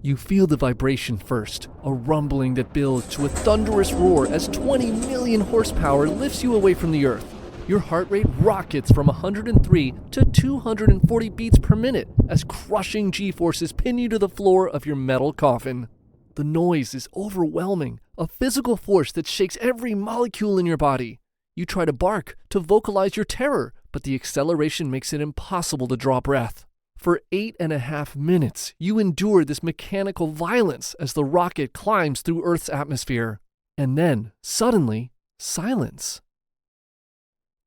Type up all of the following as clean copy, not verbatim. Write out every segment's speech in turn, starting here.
You feel the vibration first, a rumbling that builds to a thunderous roar as 20 million horsepower lifts you away from the Earth. Your heart rate rockets from 103 to 240 beats per minute as crushing G-forces pin you to the floor of your metal coffin. The noise is overwhelming, a physical force that shakes every molecule in your body. You try to bark, to vocalize your terror, but the acceleration makes it impossible to draw breath. For 8.5 minutes, you endure this mechanical violence as the rocket climbs through Earth's atmosphere. And then, suddenly, silence.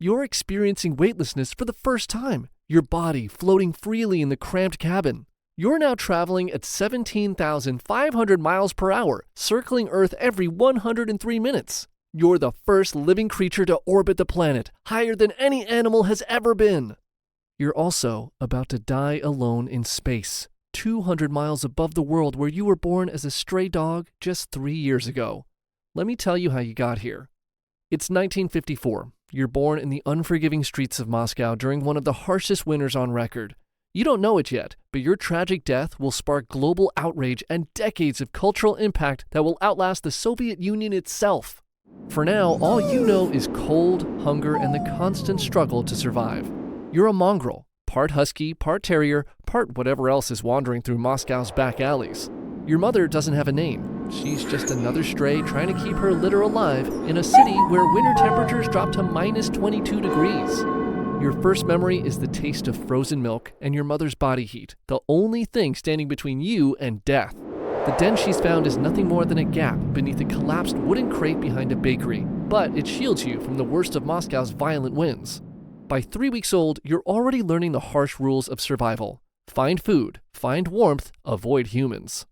You're experiencing weightlessness for the first time, your body floating freely in the cramped cabin. You're now traveling at 17,500 miles per hour, circling Earth every 103 minutes. You're the first living creature to orbit the planet, higher than any animal has ever been. You're also about to die alone in space, 200 miles above the world where you were born as a stray dog just 3 years ago. Let me tell you how you got here. It's 1954. You're born in the unforgiving streets of Moscow during one of the harshest winters on record. You don't know it yet, but your tragic death will spark global outrage and decades of cultural impact that will outlast the Soviet Union itself. For now, all you know is cold, hunger, and the constant struggle to survive. You're a mongrel, part husky, part terrier, part whatever else is wandering through Moscow's back alleys. Your mother doesn't have a name. She's just another stray trying to keep her litter alive in a city where winter temperatures drop to minus 22 degrees. Your first memory is the taste of frozen milk and your mother's body heat, the only thing standing between you and death. The den she's found is nothing more than a gap beneath a collapsed wooden crate behind a bakery, but it shields you from the worst of Moscow's violent winds. By 3 weeks old, you're already learning the harsh rules of survival. Find food, find warmth, avoid humans.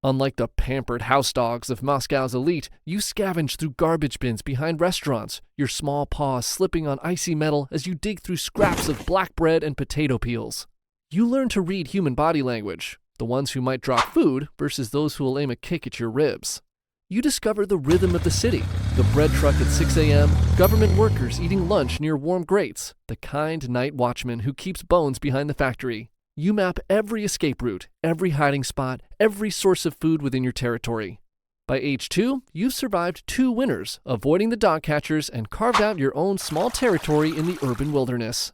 Unlike the pampered house dogs of Moscow's elite, you scavenge through garbage bins behind restaurants, your small paws slipping on icy metal as you dig through scraps of black bread and potato peels. You learn to read human body language, the ones who might drop food versus those who will aim a kick at your ribs. You discover the rhythm of the city, the bread truck at 6 a.m., government workers eating lunch near warm grates, the kind night watchman who keeps bones behind the factory. You map every escape route, every hiding spot, every source of food within your territory. By age 2, you've survived 2 winters, avoiding the dog catchers and carved out your own small territory in the urban wilderness.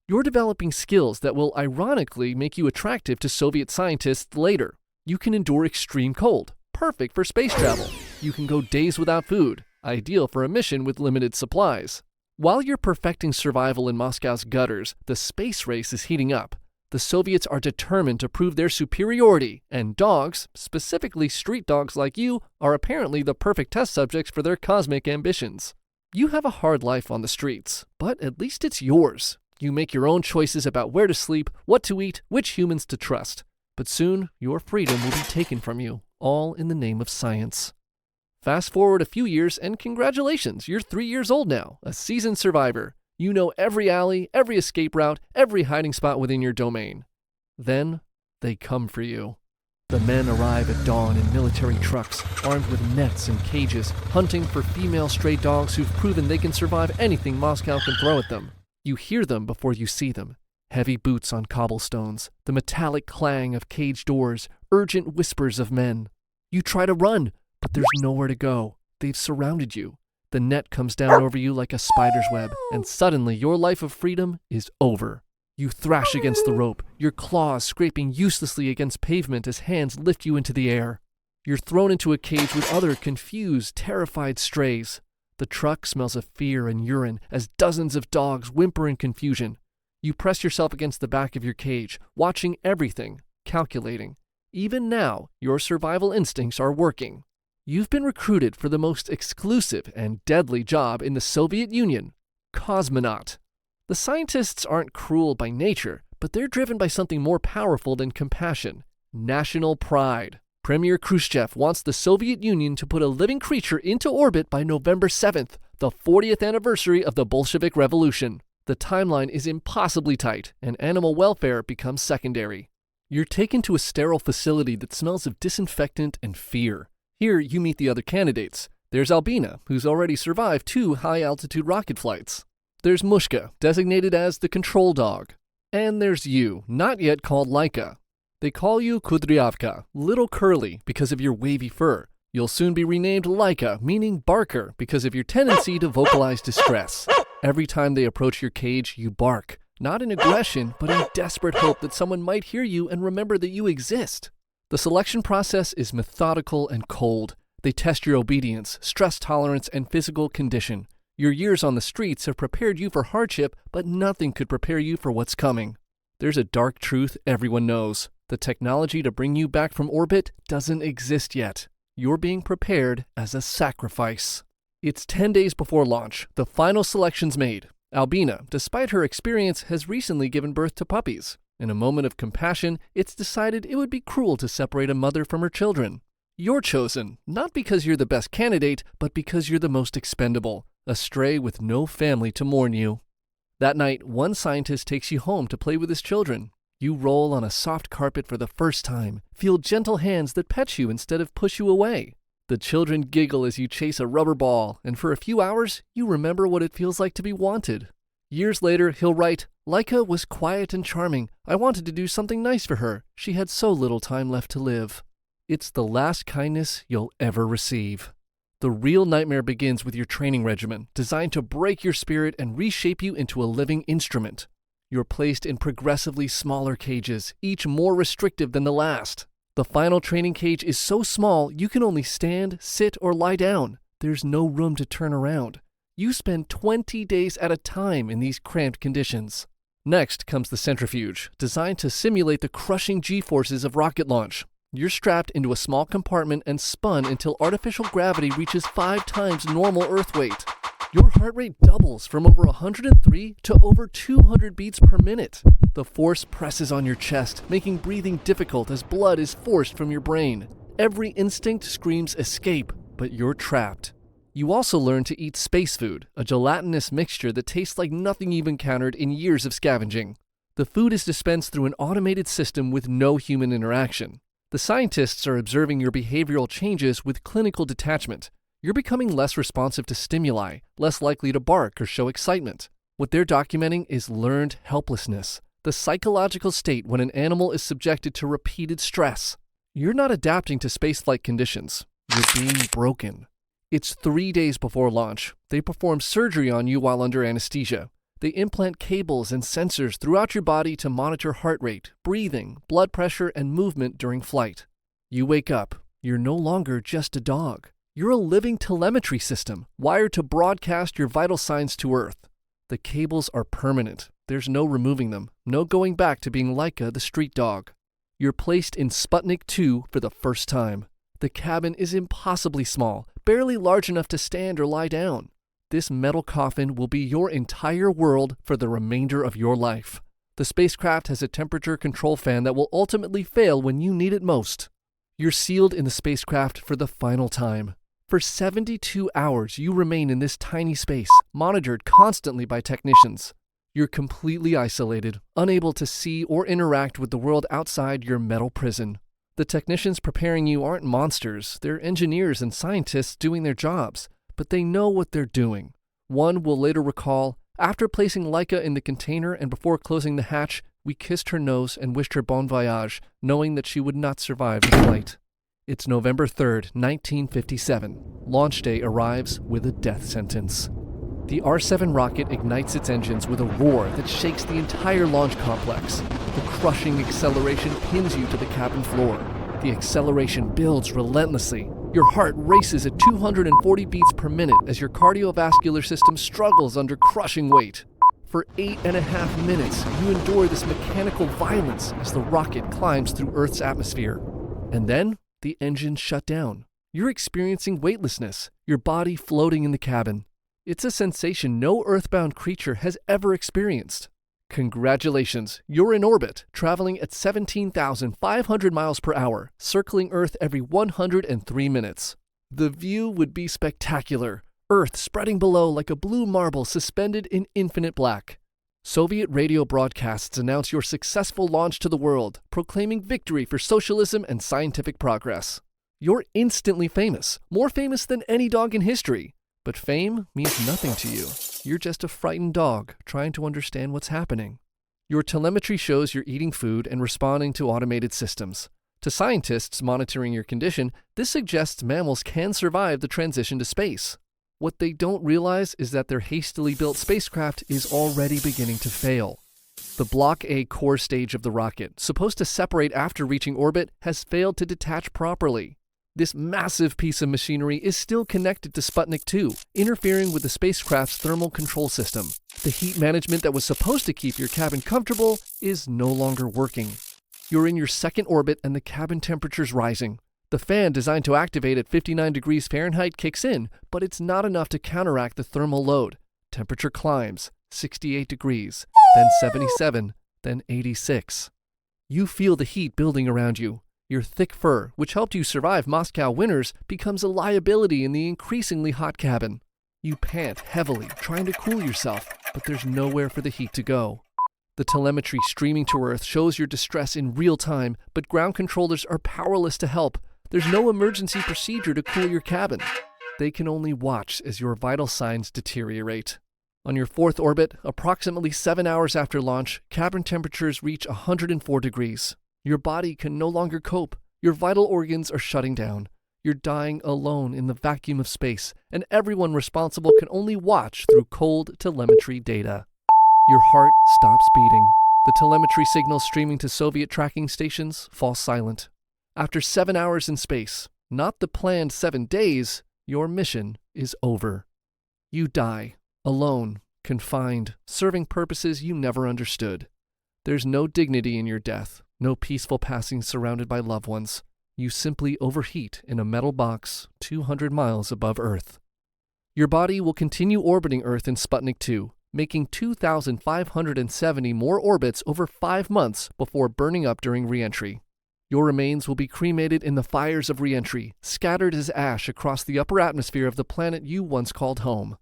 You're developing skills that will ironically make you attractive to Soviet scientists later. You can endure extreme cold, perfect for space travel. You can go days without food, ideal for a mission with limited supplies. While you're perfecting survival in Moscow's gutters, the space race is heating up. The Soviets are determined to prove their superiority, and dogs, specifically street dogs like you, are apparently the perfect test subjects for their cosmic ambitions. You have a hard life on the streets, but at least it's yours. You make your own choices about where to sleep, what to eat, which humans to trust. But soon, your freedom will be taken from you, all in the name of science. Fast forward a few years, and congratulations, you're 3 years old now, a seasoned survivor. You know every alley, every escape route, every hiding spot within your domain. Then, they come for you. The men arrive at dawn in military trucks, armed with nets and cages, hunting for female stray dogs who've proven they can survive anything Moscow can throw at them. You hear them before you see them. Heavy boots on cobblestones, the metallic clang of cage doors, urgent whispers of men. You try to run, but there's nowhere to go. They've surrounded you. The net comes down over you like a spider's web, and suddenly your life of freedom is over. You thrash against the rope, your claws scraping uselessly against pavement as hands lift you into the air. You're thrown into a cage with other confused, terrified strays. The truck smells of fear and urine as dozens of dogs whimper in confusion. You press yourself against the back of your cage, watching everything, calculating. Even now, your survival instincts are working. You've been recruited for the most exclusive and deadly job in the Soviet Union, cosmonaut. The scientists aren't cruel by nature, but they're driven by something more powerful than compassion: national pride. Premier Khrushchev wants the Soviet Union to put a living creature into orbit by November 7th, the 40th anniversary of the Bolshevik Revolution. The timeline is impossibly tight, and animal welfare becomes secondary. You're taken to a sterile facility that smells of disinfectant and fear. Here, you meet the other candidates. There's Albina, who's already survived 2 high-altitude rocket flights. There's Mushka, designated as the control dog. And there's you, not yet called Laika. They call you Kudryavka, Little Curly, because of your wavy fur. You'll soon be renamed Laika, meaning barker, because of your tendency to vocalize distress. Every time they approach your cage, you bark, not in aggression, but in desperate hope that someone might hear you and remember that you exist. The selection process is methodical and cold. They test your obedience, stress tolerance, and physical condition. Your years on the streets have prepared you for hardship, but nothing could prepare you for what's coming. There's a dark truth everyone knows. The technology to bring you back from orbit doesn't exist yet. You're being prepared as a sacrifice. It's 10 days before launch. The final selection's made. Albina, despite her experience, has recently given birth to puppies. In a moment of compassion, it's decided it would be cruel to separate a mother from her children. You're chosen, not because you're the best candidate, but because you're the most expendable, a stray with no family to mourn you. That night, one scientist takes you home to play with his children. You roll on a soft carpet for the first time, feel gentle hands that pet you instead of push you away. The children giggle as you chase a rubber ball, and for a few hours, you remember what it feels like to be wanted. Years later, he'll write, "Laika was quiet and charming. I wanted to do something nice for her. She had so little time left to live." It's the last kindness you'll ever receive. The real nightmare begins with your training regimen, designed to break your spirit and reshape you into a living instrument. You're placed in progressively smaller cages, each more restrictive than the last. The final training cage is so small you can only stand, sit, or lie down. There's no room to turn around. You spend 20 days at a time in these cramped conditions. Next comes the centrifuge, designed to simulate the crushing G-forces of rocket launch. You're strapped into a small compartment and spun until artificial gravity reaches 5 times normal Earth weight. Your heart rate doubles from over 103 to over 200 beats per minute. The force presses on your chest, making breathing difficult as blood is forced from your brain. Every instinct screams escape, but you're trapped. You also learn to eat space food, a gelatinous mixture that tastes like nothing you've encountered in years of scavenging. The food is dispensed through an automated system with no human interaction. The scientists are observing your behavioral changes with clinical detachment. You're becoming less responsive to stimuli, less likely to bark or show excitement. What they're documenting is learned helplessness, the psychological state when an animal is subjected to repeated stress. You're not adapting to spaceflight conditions. You're being broken. It's 3 days before launch. They perform surgery on you while under anesthesia. They implant cables and sensors throughout your body to monitor heart rate, breathing, blood pressure, and movement during flight. You wake up. You're no longer just a dog. You're a living telemetry system, wired to broadcast your vital signs to Earth. The cables are permanent. There's no removing them, no going back to being Laika the street dog. You're placed in Sputnik 2 for the first time. The cabin is impossibly small, barely large enough to stand or lie down. This metal coffin will be your entire world for the remainder of your life. The spacecraft has a temperature control fan that will ultimately fail when you need it most. You're sealed in the spacecraft for the final time. For 72 hours, you remain in this tiny space, monitored constantly by technicians. You're completely isolated, unable to see or interact with the world outside your metal prison. The technicians preparing you aren't monsters, they're engineers and scientists doing their jobs, but they know what they're doing. One will later recall, "After placing Laika in the container and before closing the hatch, we kissed her nose and wished her bon voyage, knowing that she would not survive the flight." It's November 3rd, 1957. Launch day arrives with a death sentence. The R-7 rocket ignites its engines with a roar that shakes the entire launch complex. The crushing acceleration pins you to the cabin floor. The acceleration builds relentlessly. Your heart races at 240 beats per minute as your cardiovascular system struggles under crushing weight. For 8.5 minutes, you endure this mechanical violence as the rocket climbs through Earth's atmosphere. And then, the engines shut down. You're experiencing weightlessness, your body floating in the cabin. It's a sensation no Earthbound creature has ever experienced. Congratulations, you're in orbit, traveling at 17,500 miles per hour, circling Earth every 103 minutes. The view would be spectacular, Earth spreading below like a blue marble suspended in infinite black. Soviet radio broadcasts announce your successful launch to the world, proclaiming victory for socialism and scientific progress. You're instantly famous, more famous than any dog in history. But fame means nothing to you. You're just a frightened dog trying to understand what's happening. Your telemetry shows you're eating food and responding to automated systems. To scientists monitoring your condition, this suggests mammals can survive the transition to space. What they don't realize is that their hastily built spacecraft is already beginning to fail. The Block A core stage of the rocket, supposed to separate after reaching orbit, has failed to detach properly. This massive piece of machinery is still connected to Sputnik 2, interfering with the spacecraft's thermal control system. The heat management that was supposed to keep your cabin comfortable is no longer working. You're in your second orbit and the cabin temperature's rising. The fan designed to activate at 59 degrees Fahrenheit kicks in, but it's not enough to counteract the thermal load. Temperature climbs, 68 degrees, then 77, then 86. You feel the heat building around you. Your thick fur, which helped you survive Moscow winters, becomes a liability in the increasingly hot cabin. You pant heavily, trying to cool yourself, but there's nowhere for the heat to go. The telemetry streaming to Earth shows your distress in real time, but ground controllers are powerless to help. There's no emergency procedure to cool your cabin. They can only watch as your vital signs deteriorate. On your fourth orbit, approximately 7 hours after launch, cabin temperatures reach 104 degrees. Your body can no longer cope. Your vital organs are shutting down. You're dying alone in the vacuum of space, and everyone responsible can only watch through cold telemetry data. Your heart stops beating. The telemetry signals streaming to Soviet tracking stations fall silent. After 7 hours in space, not the planned 7 days, your mission is over. You die, alone, confined, serving purposes you never understood. There's no dignity in your death, no peaceful passing surrounded by loved ones. You simply overheat in a metal box 200 miles above Earth. Your body will continue orbiting Earth in Sputnik 2, making 2,570 more orbits over 5 months before burning up during re-entry. Your remains will be cremated in the fires of re-entry, scattered as ash across the upper atmosphere of the planet you once called home.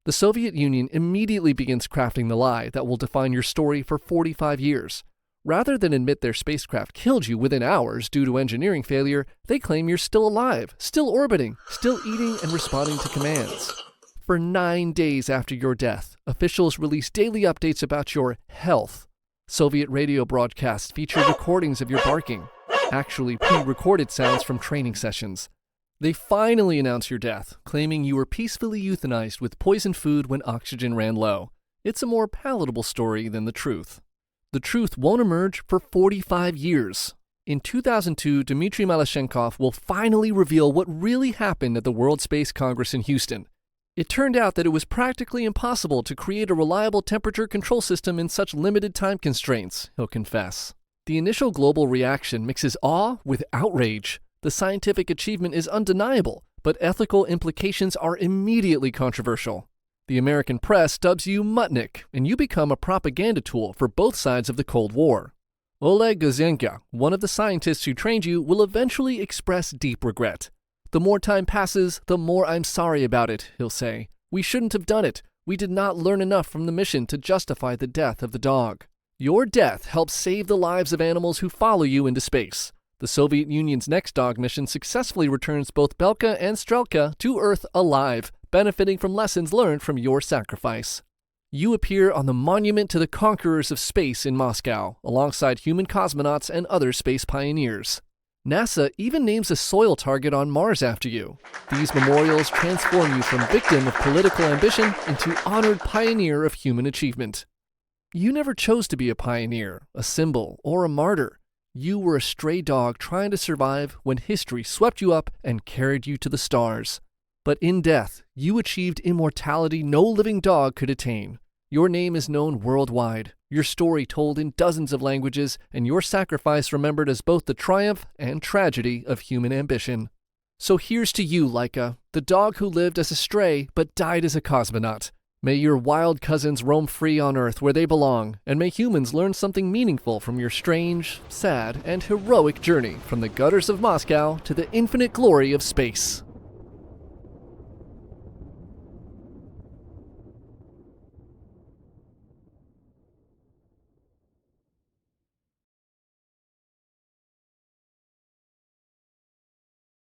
The Soviet Union immediately begins crafting the lie that will define your story for 45 years. Rather than admit their spacecraft killed you within hours due to engineering failure, they claim you're still alive, still orbiting, still eating and responding to commands. For 9 days after your death, officials release daily updates about your health. Soviet radio broadcasts feature recordings of your barking, actually pre-recorded sounds from training sessions. They finally announce your death, claiming you were peacefully euthanized with poisoned food when oxygen ran low. It's a more palatable story than the truth. The truth won't emerge for 45 years. In 2002, Dmitry Malyshenkov will finally reveal what really happened at the World Space Congress in Houston. It turned out that it was practically impossible to create a reliable temperature control system in such limited time constraints, he'll confess. The initial global reaction mixes awe with outrage. The scientific achievement is undeniable, but ethical implications are immediately controversial. The American press dubs you Mutnik, and you become a propaganda tool for both sides of the Cold War. Oleg Guzenka, one of the scientists who trained you, will eventually express deep regret. The more time passes, the more I'm sorry about it, he'll say. We shouldn't have done it. We did not learn enough from the mission to justify the death of the dog. Your death helps save the lives of animals who follow you into space. The Soviet Union's next dog mission successfully returns both Belka and Strelka to Earth alive, benefiting from lessons learned from your sacrifice. You appear on the Monument to the Conquerors of Space in Moscow, alongside human cosmonauts and other space pioneers. NASA even names a soil target on Mars after you. These memorials transform you from victim of political ambition into honored pioneer of human achievement. You never chose to be a pioneer, a symbol, or a martyr. You were a stray dog trying to survive when history swept you up and carried you to the stars. But in death, you achieved immortality no living dog could attain. Your name is known worldwide, your story told in dozens of languages, and your sacrifice remembered as both the triumph and tragedy of human ambition. So here's to you, Laika, the dog who lived as a stray but died as a cosmonaut. May your wild cousins roam free on Earth where they belong, and may humans learn something meaningful from your strange, sad, and heroic journey from the gutters of Moscow to the infinite glory of space.